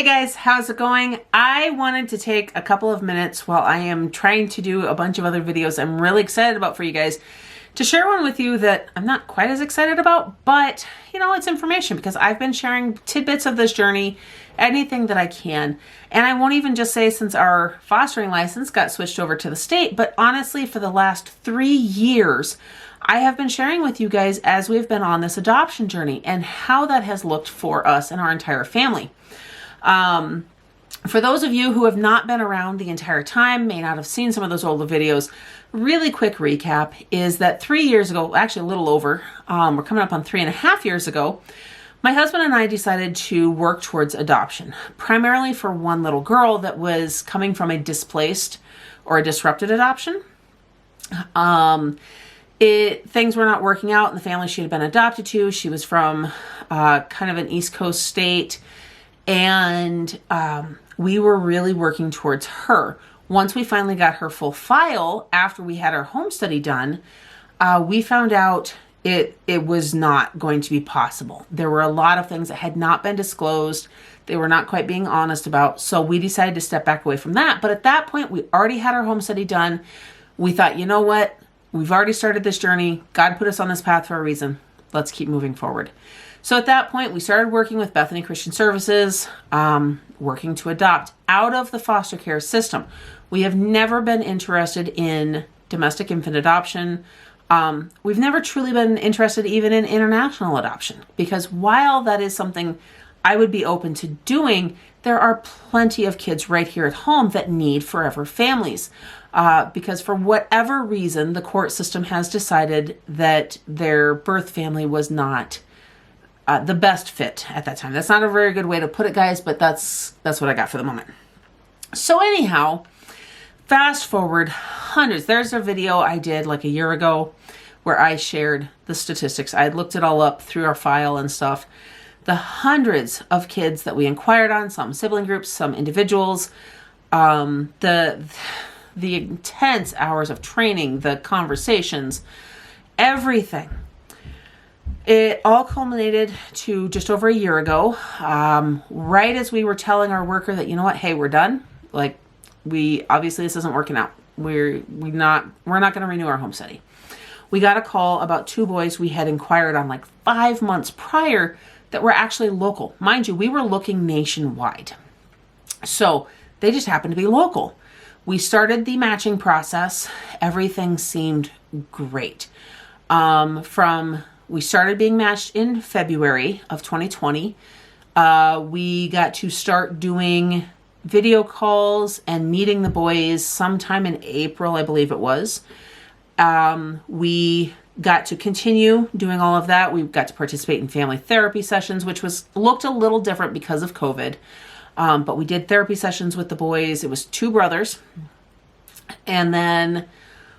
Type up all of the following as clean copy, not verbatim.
Hey guys, how's it going? I wanted to take a couple of minutes while I am trying to do a bunch of other videos I'm really excited about for you guys to share one with you that I'm not quite as excited about, but you know, it's information because I've been sharing tidbits of this journey, anything that I can. And I won't even just say since our fostering license got switched over to the state, but honestly, for the last 3 years, I have been sharing with you guys as we've been on this adoption journey and how that has looked for us and our entire family. For those of you who have not been around the entire time, may not have seen some of those older videos, really quick recap is that 3 years ago, actually a little over, we're coming up on 3.5 years ago, my husband and I decided to work towards adoption, primarily for one little girl that was coming from a displaced or a disrupted adoption. Things were not working out in the family she had been adopted to. She was from kind of an East Coast state. And we were really working towards her. Once we finally got her full file, after we had our home study done, we found out it was not going to be possible. There were a lot of things that had not been disclosed. They were not quite being honest about. So we decided to step back away from that. But at that point, we already had our home study done. We thought, you know what? We've already started this journey. God put us on this path for a reason. Let's keep moving forward. So at that point, we started working with Bethany Christian Services, working to adopt out of the foster care system. We have never been interested in domestic infant adoption. We've never truly been interested even in international adoption, because while that is something I would be open to doing, there are plenty of kids right here at home that need forever families. Because for whatever reason, the court system has decided that their birth family was not the best fit at that time. That's not a very good way to put it, guys, but that's what I got for the moment. So anyhow, fast forward hundreds. There's a video I did like a year ago where I shared the statistics. I had looked it all up through our file and stuff. The hundreds of kids that we inquired on, some sibling groups, some individuals, the intense hours of training, the conversations, everything. It all culminated to just over a year ago, right as we were telling our worker that, you know what, hey, we're done. Like, obviously this isn't working out. We're not going to renew our home study. We got a call about 2 boys we had inquired on like 5 months prior that were actually local. Mind you, we were looking nationwide. So they just happened to be local. We started the matching process. Everything seemed great. We started being matched in February of 2020. We got to start doing video calls and meeting the boys sometime in April, I believe it was. We got to continue doing all of that. We got to participate in family therapy sessions, which looked a little different because of COVID. But we did therapy sessions with the boys. It was 2 brothers. And then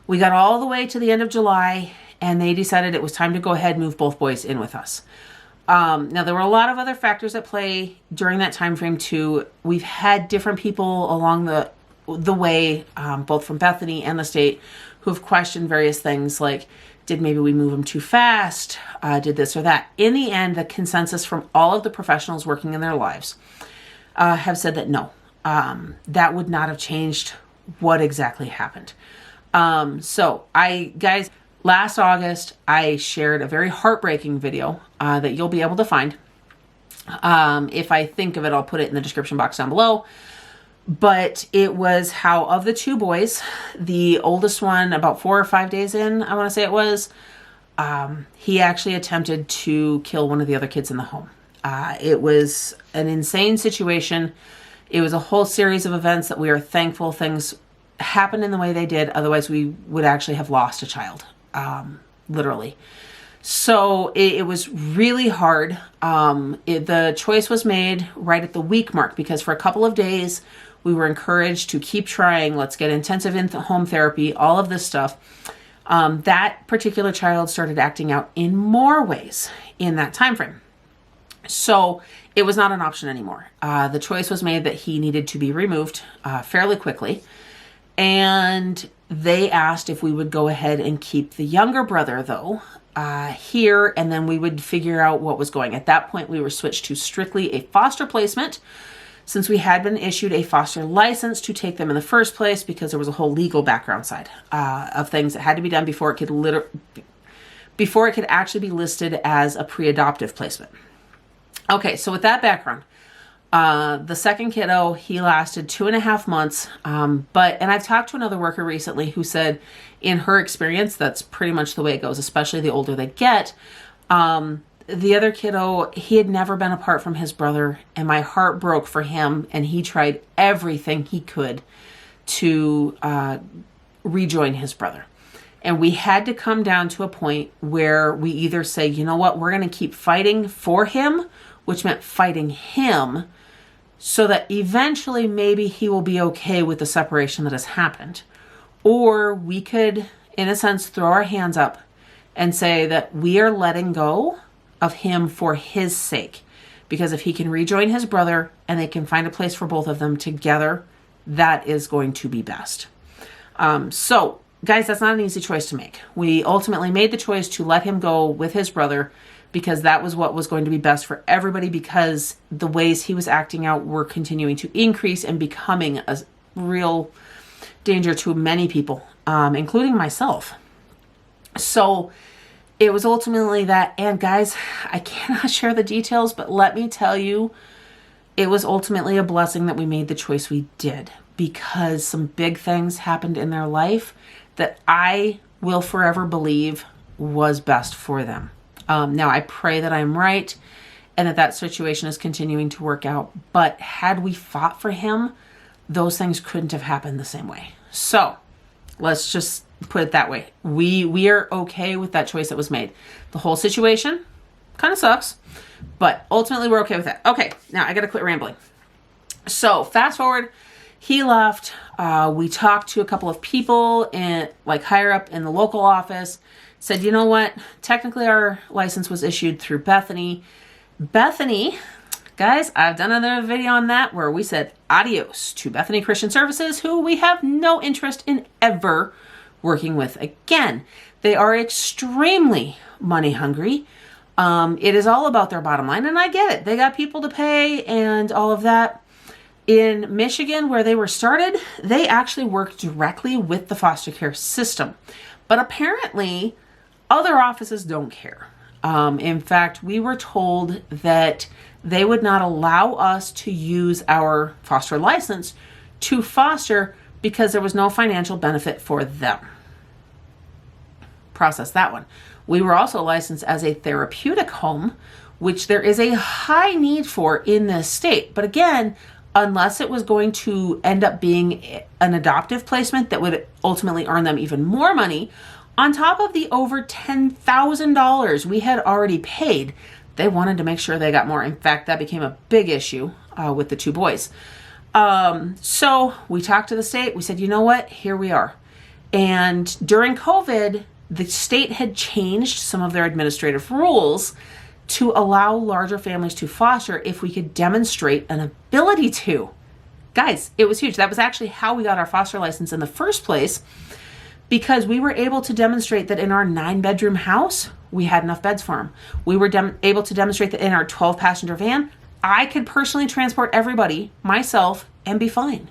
we got all the way to the end of July, and they decided it was time to go ahead and move both boys in with us. Now, there were a lot of other factors at play during that time frame too. We've had different people along the way, both from Bethany and the state, who've questioned various things like, did maybe we move them too fast? Did this or that? In the end, the consensus from all of the professionals working in their lives have said that no, that would not have changed what exactly happened. Guys, last August, I shared a very heartbreaking video that you'll be able to find. If I think of it, I'll put it in the description box down below. But it was how of the 2 boys, the oldest one, about 4 or 5 days in, I want to say it was, he actually attempted to kill one of the other kids in the home. It was an insane situation. It was a whole series of events that we are thankful things happened in the way they did. Otherwise, we would actually have lost a child, literally. So it was really hard. The choice was made right at the week mark because for a couple of days, we were encouraged to keep trying. Let's get intensive home therapy, all of this stuff. That particular child started acting out in more ways in that time frame. So it was not an option anymore. The choice was made that he needed to be removed fairly quickly. And they asked if we would go ahead and keep the younger brother, though, here, and then we would figure out what was going. At that point, we were switched to strictly a foster placement. since we had been issued a foster license to take them in the first place, because there was a whole legal background side of things that had to be done before it could actually be listed as a pre-adoptive placement. Okay, so with that background, the second kiddo, he lasted 2.5 months. And I've talked to another worker recently who said in her experience, that's pretty much the way it goes, especially the older they get. The other kiddo, he had never been apart from his brother, and my heart broke for him, and he tried everything he could to rejoin his brother. And we had to come down to a point where we either say, you know what, we're going to keep fighting for him, which meant fighting him, so that eventually maybe he will be okay with the separation that has happened. Or we could, in a sense, throw our hands up and say that we are letting go of him for his sake. Because if he can rejoin his brother and they can find a place for both of them together, that is going to be best. So, guys, that's not an easy choice to make. We ultimately made the choice to let him go with his brother because that was what was going to be best for everybody, because the ways he was acting out were continuing to increase and becoming a real danger to many people, including myself. So it was ultimately that, and guys, I cannot share the details, but let me tell you, it was ultimately a blessing that we made the choice we did, because some big things happened in their life that I will forever believe was best for them. Now, I pray that I'm right and that situation is continuing to work out. But had we fought for him, those things couldn't have happened the same way. So let's just put it that way. We are okay with that choice that was made. The whole situation kind of sucks, but ultimately we're okay with that. Okay, now I got to quit rambling. So fast forward, he left. We talked to a couple of people higher up in the local office. Said, you know what? Technically, our license was issued through Bethany. Bethany, guys, I've done another video on that where we said adios to Bethany Christian Services, who we have no interest in ever working with again. They are extremely money hungry. It is all about their bottom line, and I get it. They got people to pay and all of that. In Michigan, where they were started, they actually work directly with the foster care system. But apparently, other offices don't care. In fact, we were told that they would not allow us to use our foster license to foster because there was no financial benefit for them. Process that one. We were also licensed as a therapeutic home, which there is a high need for in this state. But again, unless it was going to end up being an adoptive placement that would ultimately earn them even more money, on top of the over $10,000 we had already paid, they wanted to make sure they got more. In fact, that became a big issue with the two boys. So we talked to the state. We said, you know what? Here we are. And during COVID, the state had changed some of their administrative rules to allow larger families to foster if we could demonstrate an ability to. Guys, it was huge. That was actually how we got our foster license in the first place, because we were able to demonstrate that in our 9-bedroom house, we had enough beds for them. We were able to demonstrate that in our 12-passenger van, I could personally transport everybody, myself, and be fine.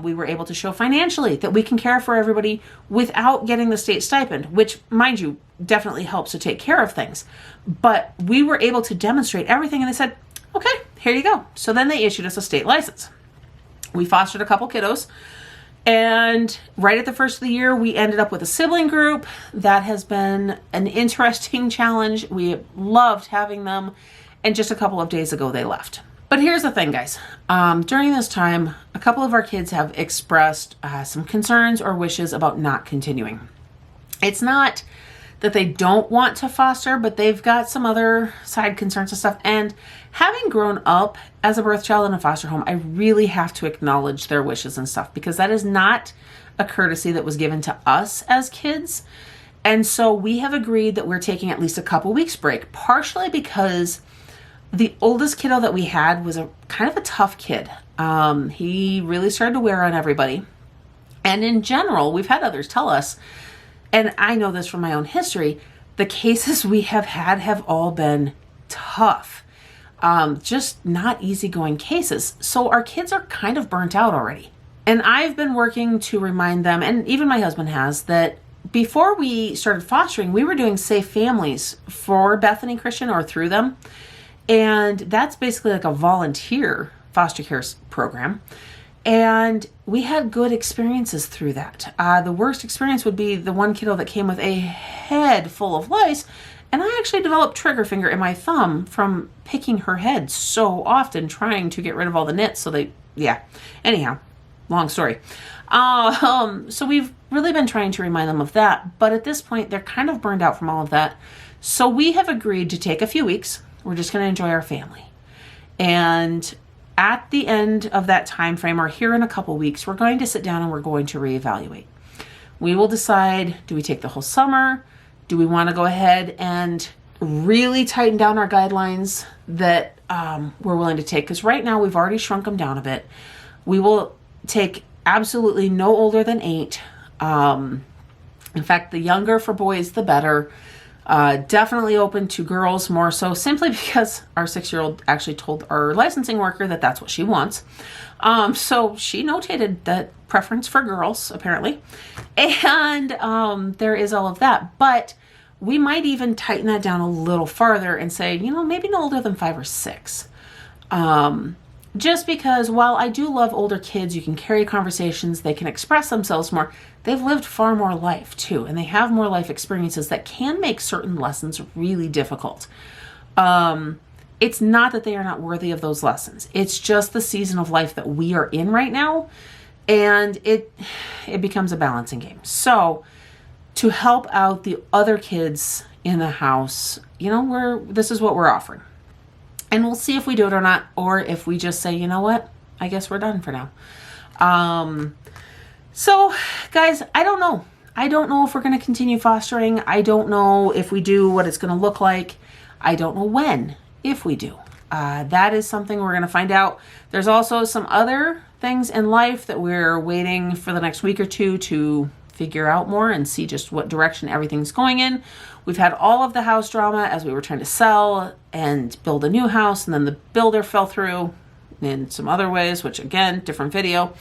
We were able to show financially that we can care for everybody without getting the state stipend, which, mind you, definitely helps to take care of things. But we were able to demonstrate everything, and they said, okay, here you go. So then they issued us a state license. We fostered a couple kiddos. And right at the first of the year, we ended up with a sibling group. That has been an interesting challenge. We loved having them. And just a couple of days ago, they left. But here's the thing, guys. During this time, a couple of our kids have expressed some concerns or wishes about not continuing. It's not that they don't want to foster, but they've got some other side concerns and stuff. And having grown up as a birth child in a foster home, I really have to acknowledge their wishes and stuff, because that is not a courtesy that was given to us as kids. And so we have agreed that we're taking at least a couple weeks break, partially because the oldest kiddo that we had was a kind of a tough kid. He really started to wear on everybody. And in general, we've had others tell us, and I know this from my own history, the cases we have had have all been tough. just not easygoing cases. So our kids are kind of burnt out already. And I've been working to remind them, and even my husband has, that before we started fostering, we were doing safe families for Bethany Christian or through them. And that's basically like a volunteer foster care program. And we had good experiences through that. The worst experience would be the one kiddo that came with a head full of lice. And I actually developed trigger finger in my thumb from picking her head so often, trying to get rid of all the nits. So anyhow, long story. So we've really been trying to remind them of that. But at this point, they're kind of burned out from all of that. So we have agreed to take a few weeks. We're just going to enjoy our family. And at the end of that time frame, or here in a couple weeks, we're going to sit down and we're going to reevaluate. We will decide, do we take the whole summer? Do we want to go ahead and really tighten down our guidelines that we're willing to take? Because right now we've already shrunk them down a bit. We will take absolutely no older than 8. In fact, the younger for boys, the better. Definitely open to girls more so, simply because our 6-year-old actually told our licensing worker that that's what she wants. So she notated that preference for girls, apparently. And there is all of that. But we might even tighten that down a little farther and say, maybe no older than 5 or 6. Just because while I do love older kids, you can carry conversations, they can express themselves more. They've lived far more life too, and they have more life experiences that can make certain lessons really difficult. It's not that they are not worthy of those lessons. It's just the season of life that we are in right now, and it becomes a balancing game. So to help out the other kids in the house, this is what we're offering. And we'll see if we do it or not, or if we just say, you know what, I guess we're done for now. So guys, I don't know. I don't know if we're going to continue fostering. I don't know if we do, what it's going to look like. I don't know when, if we do. That is something we're going to find out. There's also some other things in life that we're waiting for the next week or two to figure out more and see just what direction everything's going in. We've had all of the house drama as we were trying to sell and build a new house, and then the builder fell through in some other ways, which again, different video.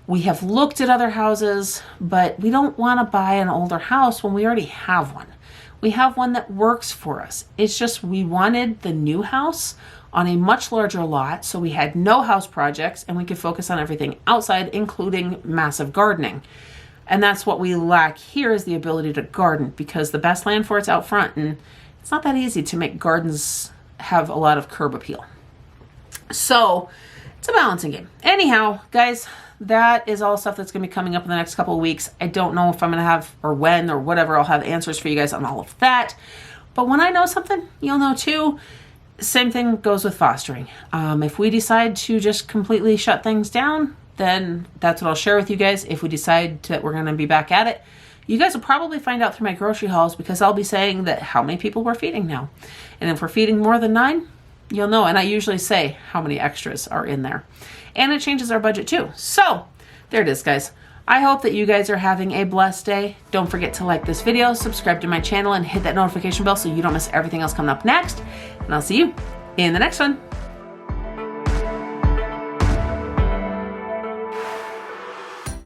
We have looked at other houses, but we don't want to buy an older house when we already have one. We have one that works for us. It's just we wanted the new house on a much larger lot, so we had no house projects and we could focus on everything outside, including massive gardening. And that's what we lack here, is the ability to garden, because the best land for it's out front, and it's not that easy to make gardens have a lot of curb appeal. So it's a balancing game. Anyhow, guys, that is all stuff that's going to be coming up in the next couple of weeks. I don't know if I'm going to have, or when, or whatever, I'll have answers for you guys on all of that. But when I know something, you'll know too. Same thing goes with fostering. If we decide to just completely shut things down, then that's what I'll share with you guys. If we decide that we're going to be back at it, you guys will probably find out through my grocery hauls, because I'll be saying that how many people we're feeding now. And if we're feeding more than 9, you'll know. And I usually say how many extras are in there. And it changes our budget too. So there it is, guys. I hope that you guys are having a blessed day. Don't forget to like this video, subscribe to my channel, and hit that notification bell so you don't miss everything else coming up next. And I'll see you in the next one.